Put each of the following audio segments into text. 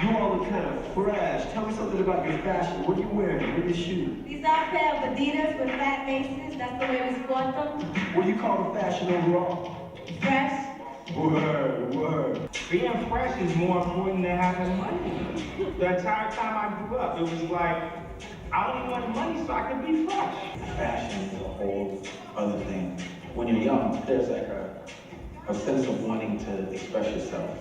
You all look kind of fresh. Tell me something about your fashion. What are you wearing? What are your shoes? These are a pair of Adidas with flat laces. That's the way we sport them. What do you call the fashion overall? Fresh. Word. Being fresh is more important than having money. The entire time I grew up, it was like, I only wanted money so I could be fresh. Fashion is a whole other thing. When you're young, there's like a sense of wanting to express yourself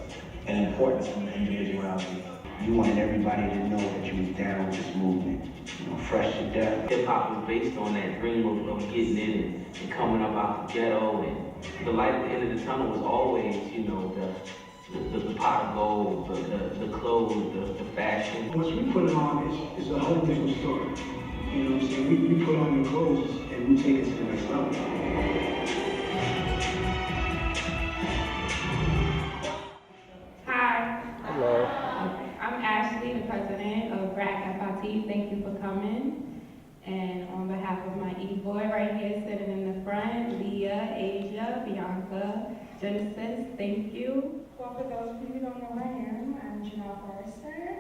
and importance from individuality. You wanted everybody to know that you was down with this movement. You know, fresh to death. Hip hop was based on that dream of getting in and coming up out the ghetto, and the light at the end of the tunnel was always, you know, the pot of gold, the clothes, the fashion. Once we put it on, it's a whole different story. You know what I'm saying? We put on the clothes and we take it to the next level. Hi. Hello. I'm Ashley, the president of WFIT. Thank you for coming. And on behalf of my E-boy right here sitting in the front, Leah, Asia, Bianca, Genesis, thank you. Well, for those of you who don't know who I am, I'm Jenelle Forrester.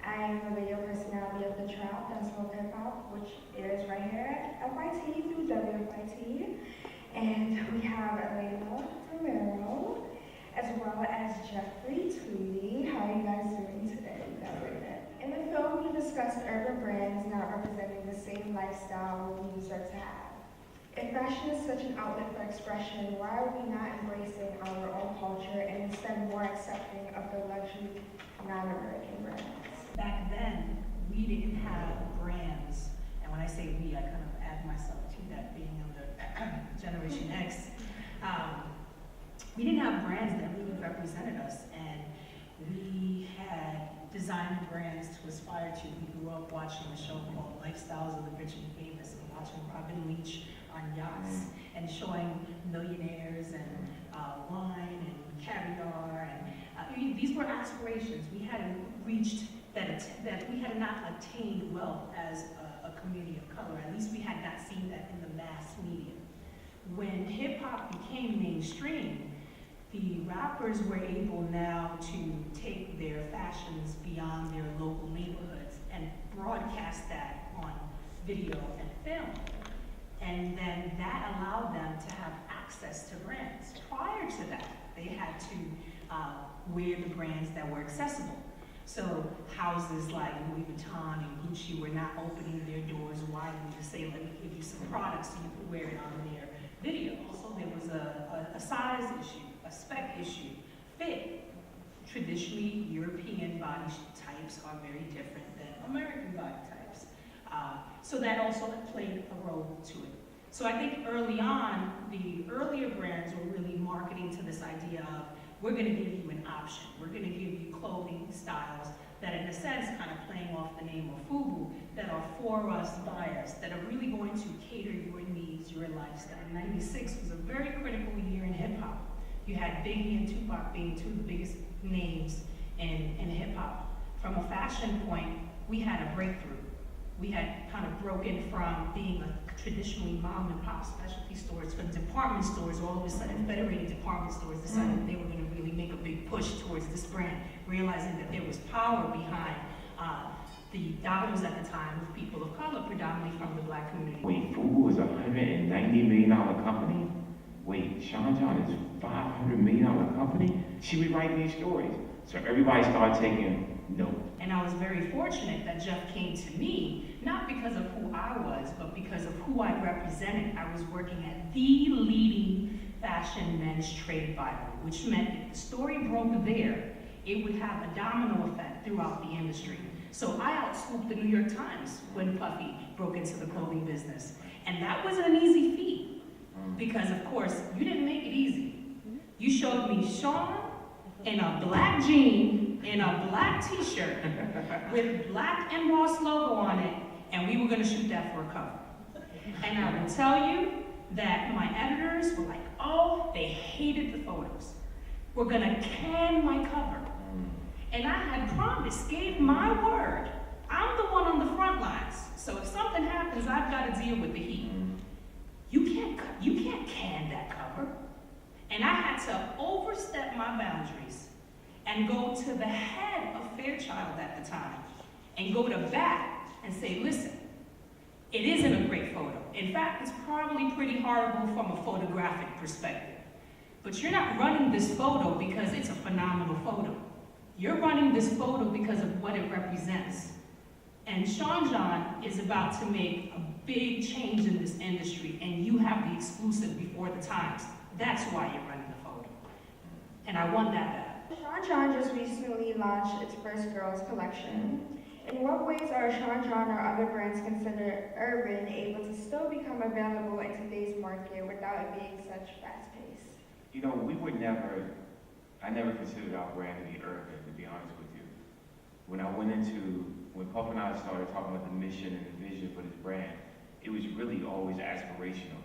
I am the radio personality of the Trap, Dancehall Hip Hop, which airs right here at FIT through WFIT. And we have Elena, Romero, as well as Jeffrey Tweedy. How are you guys doing today? In the film, we discussed urban brands not representing the same lifestyle we deserve to have. If fashion is such an outlet for expression, why are we not embracing our own culture and instead more accepting of the luxury non-American brands? Back then, we didn't have brands, and when I say we, I kind of add myself to that, being under Generation X. We didn't have brands that really represented us, and we had designer brands to aspire to. We grew up watching a show called Lifestyles of the Rich and Famous, and watching Robin Leach on yachts and showing millionaires and wine and caviar, and these were aspirations. We hadn't reached that we had not attained wealth as a community of color. At least we had not seen that in the mass media. When hip hop became mainstream, the rappers were able now to take their fashions beyond their local neighborhoods and broadcast that on video and film. And then that allowed them to have access to brands. Prior to that, they had to wear the brands that were accessible. So houses like Louis Vuitton and Gucci were not opening their doors widely to say, let me give you some products so you can wear it on their video. So there was a size issue, a spec issue, fit. Traditionally, European body types are very different than American body types. So that also played a role to it. So I think early on, the earlier brands were really marketing to this idea of, we're gonna give you an option. We're gonna give you clothing styles that in a sense, kind of playing off the name of FUBU, that are for us, by us, that are really going to cater your needs, your lifestyle. 96 was a very critical year in hip hop. You had Biggie and Tupac being two of the biggest names in hip hop. From a fashion point, we had a breakthrough. We had kind of broken from being a traditionally mom and pop specialty stores to department stores. All of a sudden, federated department stores decided they were going to really make a big push towards this brand, realizing that there was power behind the dollars at the time of people of color, predominantly from the black community. Wait, FUBU is a $190 million company? Wait, Sean John is $500 million company? She was writing these stories. So everybody started taking note. And I was very fortunate that Jeff came to me, not because of who I was, but because of who I represented. I was working at the leading fashion men's trade Bible, which meant if the story broke there, it would have a domino effect throughout the industry. So I outscooped the New York Times when Puffy broke into the clothing business. And that wasn't an easy feat, because of course, you didn't make it easy. You showed me Sean in a black jean, in a black t-shirt, with black embossed logo on it, and we were gonna shoot that for a cover. And I will tell you that my editors were like, oh, they hated the photos. We're gonna can my cover. And I had promised, gave my word, I'm the one on the front lines, so if something happens, I've gotta deal with the heat. You can't can that cover. And I had to overstep my boundaries and go to the head of Fairchild at the time and go to bat and say, listen, it isn't a great photo. In fact, it's probably pretty horrible from a photographic perspective. But you're not running this photo because it's a phenomenal photo. You're running this photo because of what it represents. And Sean John is about to make a big change in this industry, and you have the exclusive before the times. That's why you're running the photo. And I want that back. Sean John just recently launched its first girls collection. In what ways are Sean John or other brands considered urban able to still become available in today's market without it being such fast-paced? You know, I never considered our brand to be urban, to be honest with you. When Puff and I started talking about the mission and the vision for this brand, it was really always aspirational.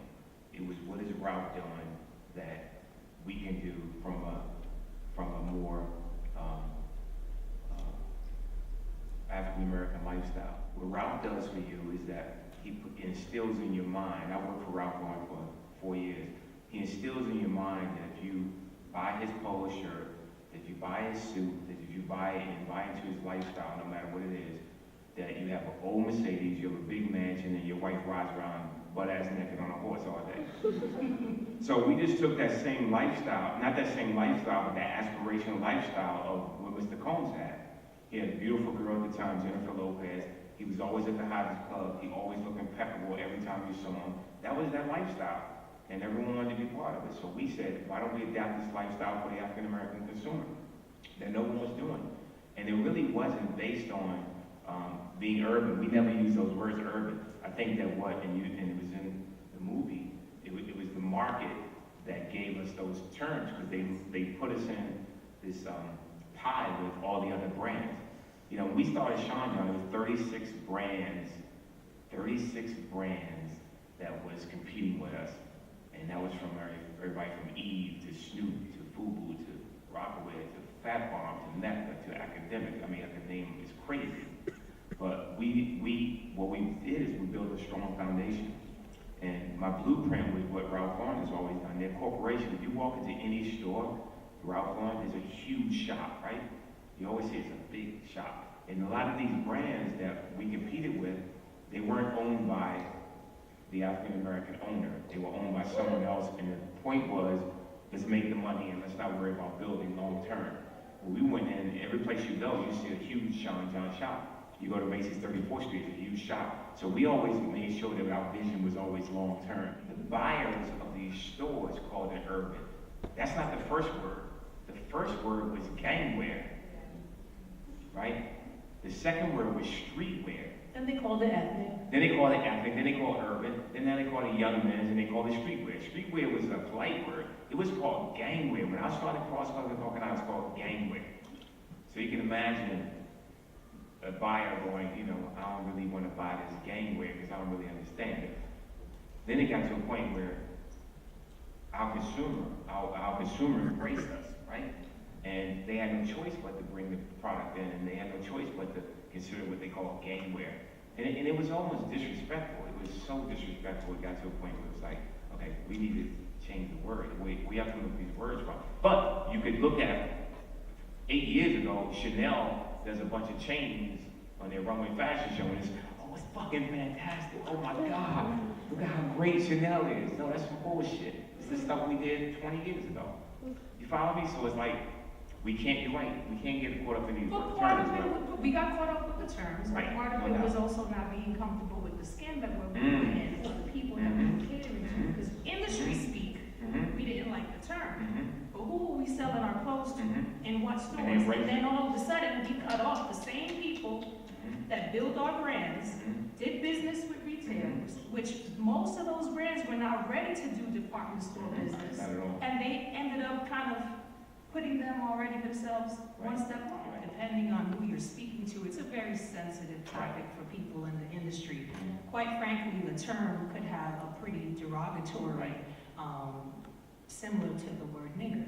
It was, what is Ralph doing that we can do from a more African-American lifestyle. What Ralph does for you is that he instills in your mind, I worked for Ralph Lauren for 4 years, he instills in your mind that if you buy his polo shirt, that if you buy his suit, that if you buy into his lifestyle, no matter what it is, that you have an old Mercedes, you have a big mansion, and your wife rides around butt-ass naked on a horse all day. So we just took that same lifestyle, not that same lifestyle, but that aspirational lifestyle of what Mr. Combs had. He had a beautiful girl at the time, Jennifer Lopez. He was always at the Hodges Club. He always looked impeccable every time you saw him. That was that lifestyle, and everyone wanted to be part of it. So we said, why don't we adapt this lifestyle for the African-American consumer that no one was doing? And it really wasn't based on being urban. We never used those words urban. I think that and it was in the movie, it was the market that gave us those terms, because they put us in this pie with all the other brands. You know, when we started Sean John, it was 36 brands that was competing with us. And that was from everybody from Eve to Snoop to FUBU to Rockaway to Fat Farm to NECA to Academic. I mean, I could name it's crazy. But what we did is we built a strong foundation. And my blueprint was what Ralph Lauren has always done. Their corporation, if you walk into any store, Ralph Lauren is a huge shop, right? You always say it's a big shop. And a lot of these brands that we competed with, they weren't owned by the African-American owner. They were owned by someone else, and the point was, let's make the money and let's not worry about building long term. When we went in, every place you go, you see a huge Sean John shop. You go to Macy's 34th Street, it's a huge shop. So we always made sure that our vision was always long term. The buyers of these stores called it urban. That's not the first word. The first word was gangwear, right? The second word was streetwear. Then they called it ethnic. Then they called it ethnic, then they called it urban, then they called it young men's, and they called it streetwear. Streetwear was a polite word. It was called gangwear. When I started cross-country talking, it was called gangwear. So you can imagine a buyer going, you know, I don't really want to buy this gangwear because I don't really understand it. Then it got to a point where our consumer embraced us, right? And they had no choice but to bring the product in, and they had no choice but to consider what they call gangwear. And it was almost disrespectful. It was so disrespectful. It got to a point where it was like, okay, we need to change the word. We have to look these words wrong. But you could look at 8 years ago, Chanel does a bunch of chains on their runway fashion show, and it's, oh, it's fucking fantastic. Oh my God, look at how great Chanel is. No, that's some bullshit. It's the stuff we did 20 years ago. You follow me? So it's like, we can't, you're right, we can't get caught up in these But terms. part of it, we got caught up with the terms, but Right. part of it was also not being comfortable with the skin that we're wearing and or the people that we were catering to. Because industry speak, we didn't like the term. But who are we selling our clothes to? In what stores? And then all of a sudden, we cut off the same people that built our brands, did business with retailers, which most of those brands were not ready to do department store business. Not at all. And they ended up kind of putting them already themselves one step on, depending on who you're speaking to. It's a very sensitive topic for people in the industry. Quite frankly, the term could have a pretty derogatory, similar to the word nigger.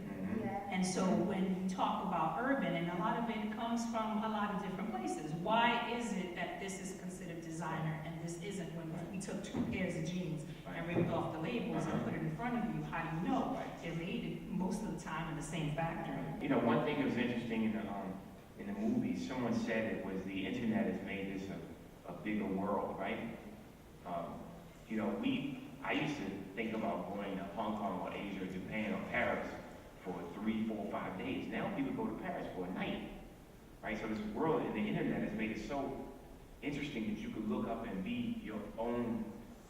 And so when you talk about urban, and a lot of it comes from a lot of different places. Why is it that this is considered designer and this isn't? When we took 2 pairs of jeans and ripped off the labels and put it in front of you. How do you know? They're made most of the time in the same factory. You know, one thing that was interesting in the movie, someone said it was the internet has made this a bigger world, right? You know, I used to think about going to Hong Kong or Asia or Japan or Paris for 3, 4, 5 days. Now people go to Paris for a night, right? So this world and the internet has made it so interesting that you could look up and be your own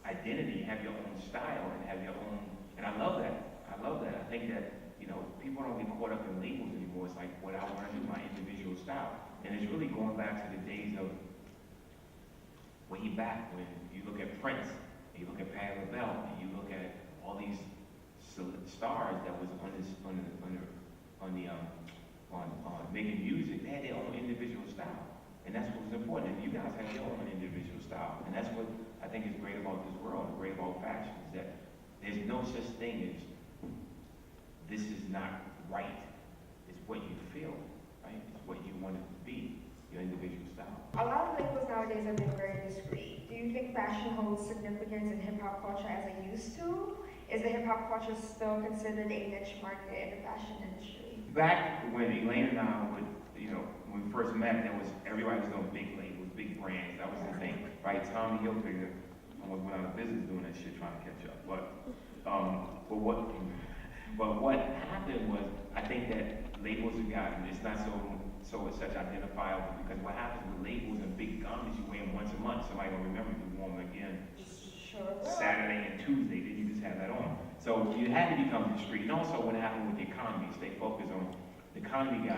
identity, have your own style, and have your own, and I love that. I love that. I think that, you know, people don't get caught up in labels anymore. It's like what I want to do, my individual style. And it's really going back to the days of way back when you look at Prince, and you look at Patti LaBelle, and you look at all these stars that was on making music. They had their own individual style. And that's what was important. And you guys have your own individual style. And that's what I think is great about this world, great about fashion, is that there's no such thing as this is not right. It's what you feel, right? It's what you want it to be, your individual style. A lot of labels nowadays have been very discreet. Do you think fashion holds significance in hip-hop culture as it used to? Is the hip-hop culture still considered a niche market in the fashion industry? Back when Elena and I would, you know, when we first met, everybody was doing big labels, big brands. That was the thing, right? Tommy Hilfiger almost went out of business doing that shit, trying to catch up. But what happened was, I think that labels have gotten, it's not such identifiable, because what happens with labels and big garments, you wear them once a month, somebody will remember you wore them again Saturday and Tuesday, then you just have that on. So you had to become discreet. And also what happened with the economy, stay focused on, the economy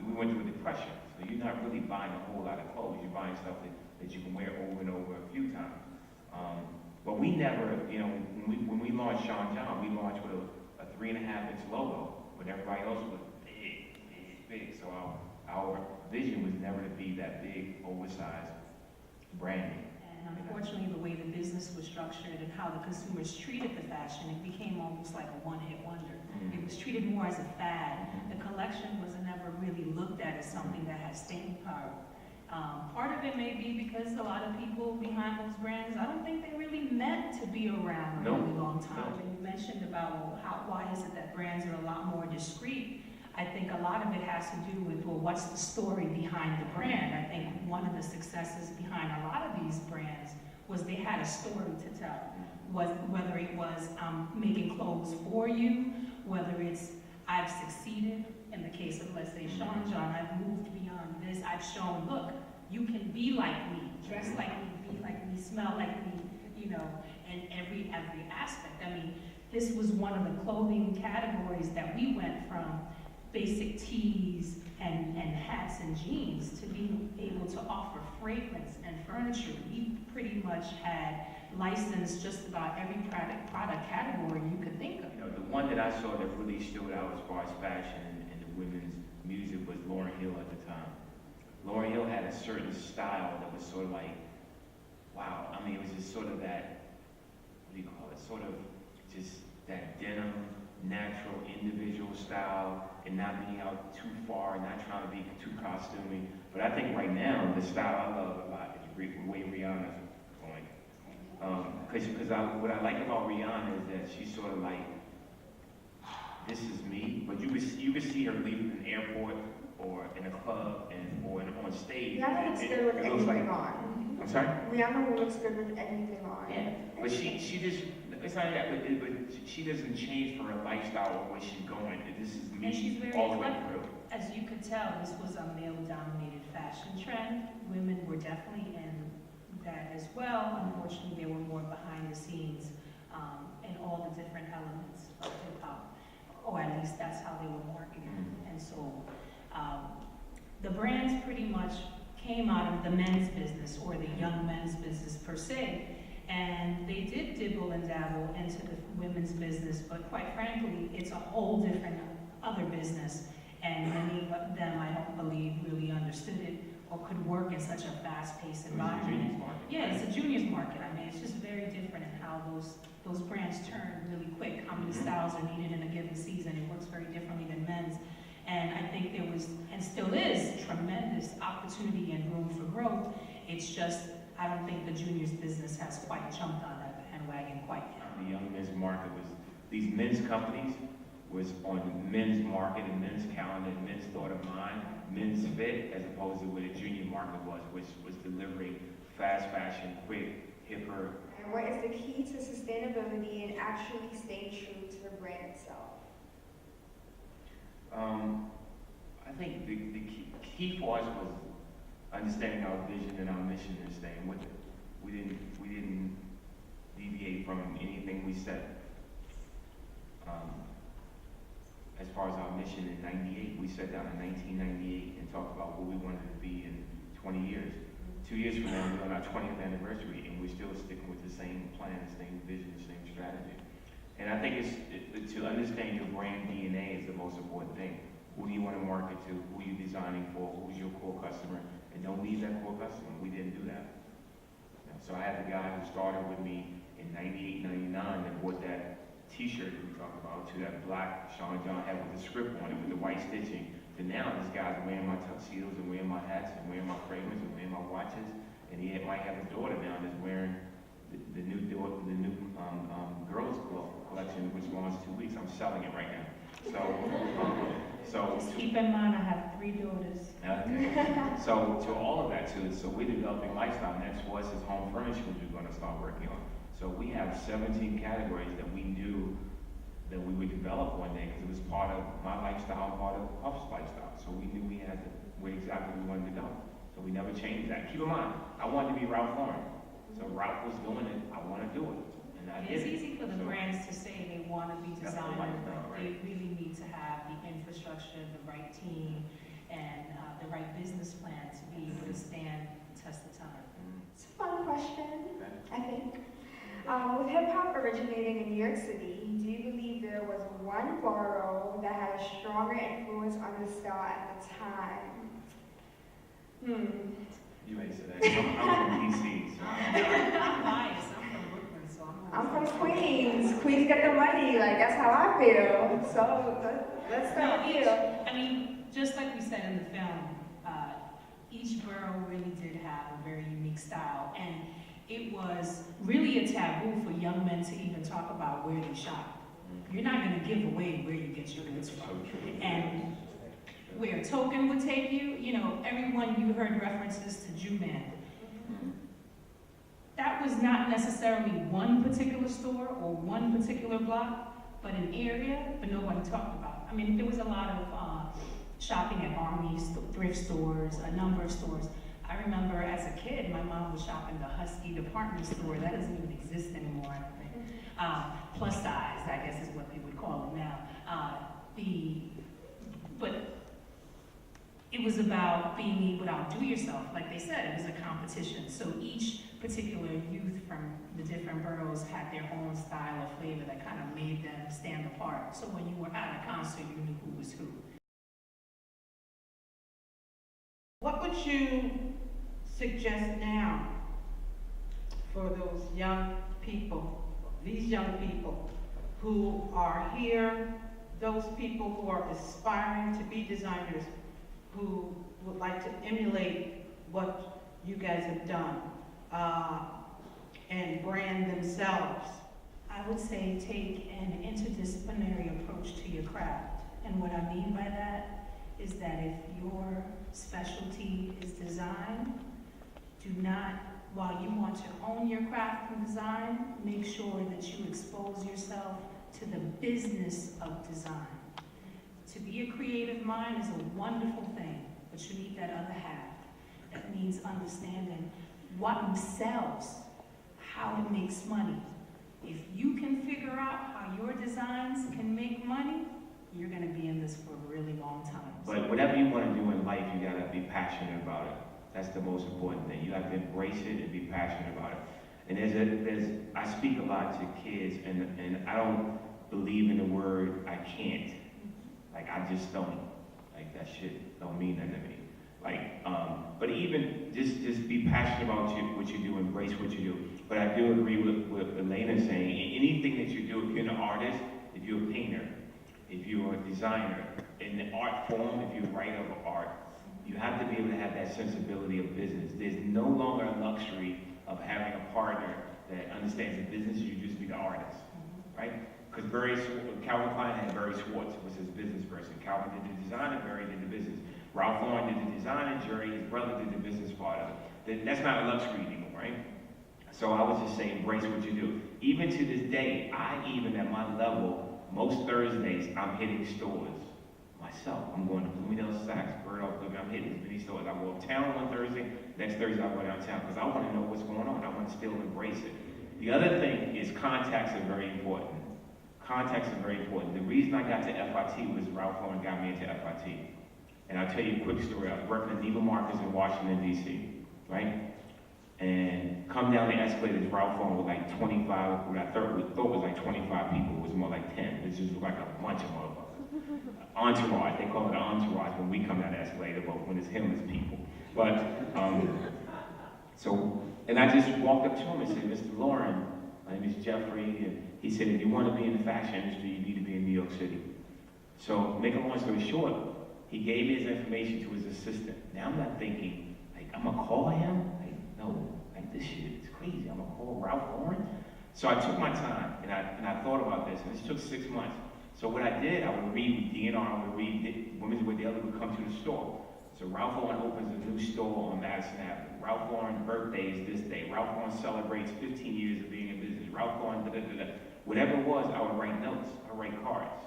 we went through a depression, so you're not really buying a whole lot of clothes, you're buying stuff that you can wear over and over a few times. But we never, you know, when we launched Sean John, we launched with a 3.5-inch logo, but everybody else was big. So our vision was never to be that big, oversized branding. And unfortunately, the way the business was structured and how the consumers treated the fashion, it became almost like a one-hit wonder. It was treated more as a fad. The collection was never really looked at as something that had staying power. Part of it may be because a lot of people behind those brands, I don't think they really meant to be around a really long time. And you mentioned about why is it that brands are a lot more discreet? I think a lot of it has to do with, well, what's the story behind the brand? I think one of the successes behind a lot of these brands was they had a story to tell. Whether it was making clothes for you, whether it's I've succeeded, in the case of, let's say, Sean John, I've moved beyond this, I've shown, look, you can be like me, dress like me, be like me, smell like me, you know, and every aspect. I mean, this was one of the clothing categories that we went from basic tees and hats and jeans to being able to offer fragrance and furniture. We pretty much had licensed just about every product category you could think of. You know, the one that I saw that really stood out as far as fashion and the women's music was Lauryn Hill at the time. Lauryn Hill had a certain style that was sort of like, wow. I mean, it was just sort of that, what do you call it? Sort of just that denim, natural, individual style, and not being out too far, not trying to be too costumey. But I think right now, the style I love a lot is the way Rihanna's going. Because what I like about Rihanna is that she's sort of like, this is me, but you could see her leaving an airport or in a club or on stage. Rihanna looks good with anything on. I'm sorry? Rihanna looks good with anything on. Yeah, but she just, it's not that, but she doesn't change for her lifestyle or where she's going. This is me And she's very all the way clever. through. As you could tell, this was a male-dominated fashion trend. Women were definitely in that as well. Unfortunately, they were more behind the scenes in all the different elements of hip-hop, or at least that's how they were marketed and sold. The brands pretty much came out of the men's business or the young men's business per se, and they did dibble and dabble into the women's business, but quite frankly, it's a whole different other business, and many of them, I don't believe, really understood it or could work in such a fast-paced environment. Yeah, it's a juniors market. I mean, it's just very different in how those brands turn really quick, how many styles are needed in a given season. It works very differently than men's. And I think there was, and still is, tremendous opportunity and room for growth. It's just, I don't think the juniors business has quite jumped on that bandwagon quite yet. the young men's market was, these men's companies was on men's market and men's calendar and men's thought of mind, men's fit, as opposed to what a junior market was, which was delivering fast fashion, quick, hipper. And what is the key to sustainability and actually staying true to the brand itself? I think the key for us was understanding our vision and our mission and staying with it. We didn't deviate from anything we said. As far as our mission in '98, we sat down in 1998 and talked about what we wanted to be in 20 years. 2 years from now, we're on our 20th anniversary, and we're still sticking with the same plan, the same vision, the same strategy. And I think to understand your brand DNA is the most important thing. Who do you want to market to? Who are you designing for? Who's your core customer? And don't leave that core customer. We didn't do that. So I had the guy who started with me in '98, '99 that bought that T-shirt that we talked about, to that black Sean John had with the script on it with the white stitching. To now, this guy's wearing my tuxedos and wearing my hats and wearing my fragrance and wearing my watches. And he might have a daughter now that's wearing the new girls' collection, which launches 2 weeks. I'm selling it right now. So Just keep in mind, I have 3 daughters. Okay. So to all of that too, so we're developing lifestyle. Next for us is home furnishings we're going to start working on. So we have 17 categories that we knew that we would develop one day because it was part of my lifestyle, part of Puff's lifestyle. So we knew we had where exactly we wanted to go. So we never changed that. Keep in mind, I wanted to be Ralph Lauren. So Ralph was doing it, I want to do it. And I did It's it. easy for the brands to say they want to be That's the designer, lifestyle, but right? they really need to have the infrastructure, the right team, and the right business plan to be able to stand the test of time. It's a fun question, I think. With hip hop originating in New York City, do you believe there was one borough that had a stronger influence on the style at the time? You may say that. I'm from DC. So I'm biased. I'm from Brooklyn, so I'm from Queens. Queens get the money, like that's how I feel. So let's start with you. I mean, just like we said in the film, each borough really did have a very unique style, and it was really a taboo for young men to even talk about where they shop. You're not going to give away where you get your goods from. And where Token would take you, you know, everyone you heard references to Jew-Man. That was not necessarily one particular store or one particular block, but an area, but nobody talked about. I mean, there was a lot of shopping at Army, thrift stores, a number of stores. I remember as a kid, my mom was shopping the Husky department store. That doesn't even exist anymore, I don't think. Plus size, I guess is what they would call it now. But it was about being able to outdo yourself. Like they said, it was a competition. So each particular youth from the different boroughs had their own style or flavor that kind of made them stand apart. So when you were at a concert, you knew who was who. What would you suggest now for those young people, these young people who are here, those people who are aspiring to be designers, who would like to emulate what you guys have done and brand themselves? I would say take an interdisciplinary approach to your craft. And what I mean by that is that if your specialty is design, do not, while you want to own your craft and design, make sure that you expose yourself to the business of design. To be a creative mind is a wonderful thing, but you need that other half. That means understanding what sells, how it makes money. If you can figure out how your designs can make money, you're gonna be in this for a really long time. But whatever you want to do in life, you gotta be passionate about it. That's the most important thing. You have to embrace it and be passionate about it. And I speak a lot to kids, and I don't believe in the word I can't. Like, I just don't. Like, that shit don't mean nothing to me. Like, but even just be passionate about what you do, embrace what you do. But I do agree with what Elena saying. Anything that you do, if you're an artist, if you're a painter, if you're a designer, in the art form, if you're a writer of art, you have to be able to have that sensibility of business. There's no longer a luxury of having a partner that understands the business. You just be the artist. right? Because Calvin Klein had Barry Schwartz, was his business person. Calvin did the designer, Barry did the business. Ralph Lauren did the design, and Jerry, his brother, did the business part of it. That's not a luxury anymore, right? So I would just say, embrace what you do. Even to this day, even at my level, most Thursdays, I'm hitting stores myself. I'm going to Bloomingdale, Saks, Burdock, I'm hitting many stores. I go uptown one Thursday, next Thursday I go downtown, because I want to know what's going on. I want to still embrace it. The other thing is contacts are very important. Contacts are very important. The reason I got to FIT was Ralph Lauren got me into FIT. And I'll tell you a quick story. I was working at Neiman Marcus in Washington, D.C., right? And come down the escalators, Ralph Lauren was like 25, what I thought was like 25 people. It was more like 10. It just was like a bunch of motherfuckers. Entourage, they call it an entourage when we come down the escalator, but when it's him, it's people. But, and I just walked up to him and said, Mr. Lauren, my name is Jeffrey, and he said, if you want to be in the fashion industry, you need to be in New York City. So, make a long story short, he gave me his information to his assistant. Now I'm not thinking, like, I'm gonna call him? Like, no, like this shit is crazy. I'm gonna call Ralph Lauren? So I took my time, and I thought about this, and this took 6 months. So what I did, I would read with DNR, I would read Women's Wear Daily would come to the store. So Ralph Lauren opens a new store on Madison Avenue. Ralph Lauren's birthday is this day. Ralph Lauren celebrates 15 years of being in business. Ralph Lauren, da-da-da-da. Whatever it was, I would write notes. I would write cards.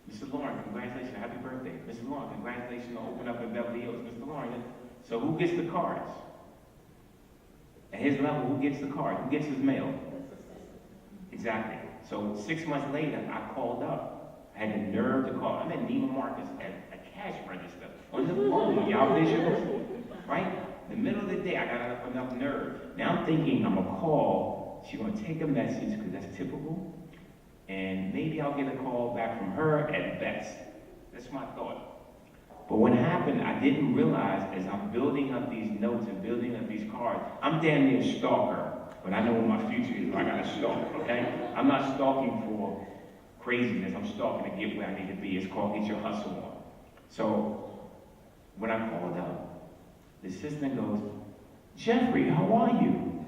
Mr. Lauren, congratulations, happy birthday. Mr. Lauren, congratulations on opening up in Beverly Hills. Mr. Lauren, so who gets the cards? At his level, who gets the card? Who gets his mail? Exactly. So 6 months later, I called up. I had the nerve to call. I'm at Neiman Marcus at a cash register on the phone. Y'all visuals, right? In the middle of the day, I got enough nerve. Now I'm thinking I'm gonna call. She's gonna take a message because that's typical. And maybe I'll get a call back from her at best. That's my thought. But what happened, I didn't realize as I'm building up these notes and building up these cards, I'm damn near a stalker, but I know what my future is if I gotta stalk, okay? I'm not stalking for craziness, I'm stalking to get where I need to be. It's called get your hustle on. So, when I called up, the assistant goes, Jeffrey, how are you?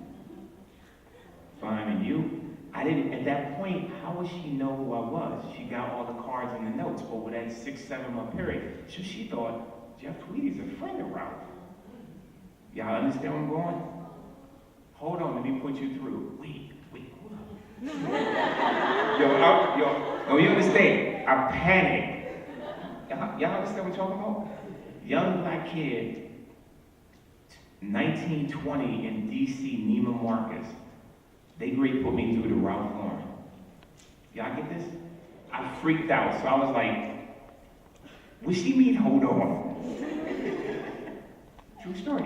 Fine, and you? I didn't, at that point, how would she know who I was? She got all the cards and the notes over that 6-7 month period. So she thought, Jeff Tweedy's a friend of Ralph. Y'all understand where I'm going? Hold on, let me put you through. Wait, hold on. yo, you understand? I panicked. Y'all understand what I'm talking about? Young black kid, 1920 in DC, Neiman Marcus. They put me through to Ralph Lauren. Y'all get this? I freaked out, so I was like, what she mean, hold on? True story.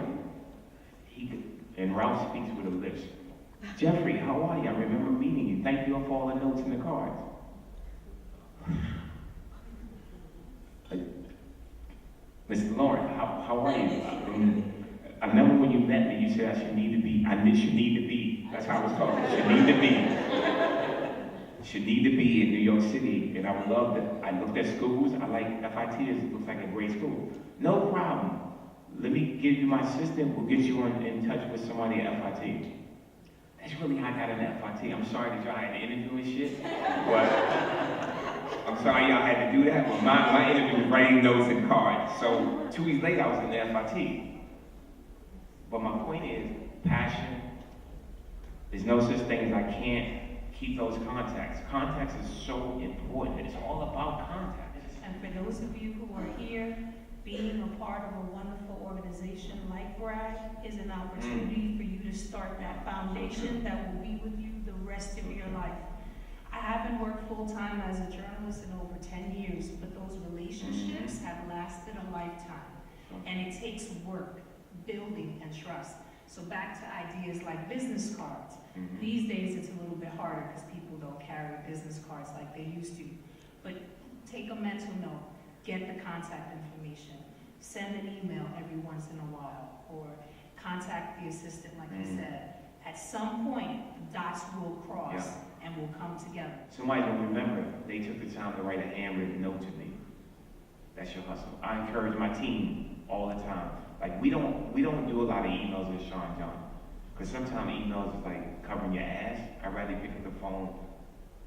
And Ralph speaks with her lips. Jeffrey, how are you? I remember meeting you. Thank you for all the notes and the cards. Mr. Lauren, how are you? I remember when you met me, you said I should need to be. That's how I was talking. Should need to be in New York City, and I would love that. I looked at schools. I like FIT. It looks like a great school. No problem. Let me give you my assistant. We'll get you in touch with somebody at FIT. That's really how I got into FIT. I'm sorry that y'all had to interview and shit, but I'm sorry y'all had to do that. But my interview was writing notes and cards. So 2 weeks later, I was in the FIT. But my point is, passion. There's no such thing as I can't keep those contacts. Contacts is so important. It's all about contacts. And for those of you who are here, being a part of a wonderful organization like BRAG is an opportunity for you to start that foundation that will be with you the rest of your life. I haven't worked full-time as a journalist in over 10 years, but those relationships have lasted a lifetime. And it takes work, building, and trust. So back to ideas like business cards. These days it's a little bit harder because people don't carry business cards like they used to. But take a mental note, get the contact information, send an email every once in a while, or contact the assistant like I said. At some point, the dots will cross and will come together. Somebody will remember they took the time to write a handwritten note to me. That's your hustle. I encourage my team all the time. Like we don't do a lot of emails with Sean John, because sometimes emails is like covering your ass. I'd rather pick up the phone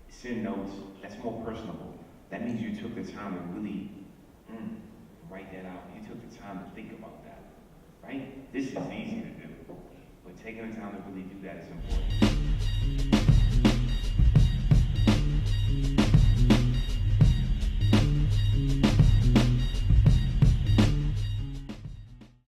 send notes, that's more personable. That means you took the time to really write that out. You took the time to think about that, right? This is easy to do, but taking the time to really do that is important.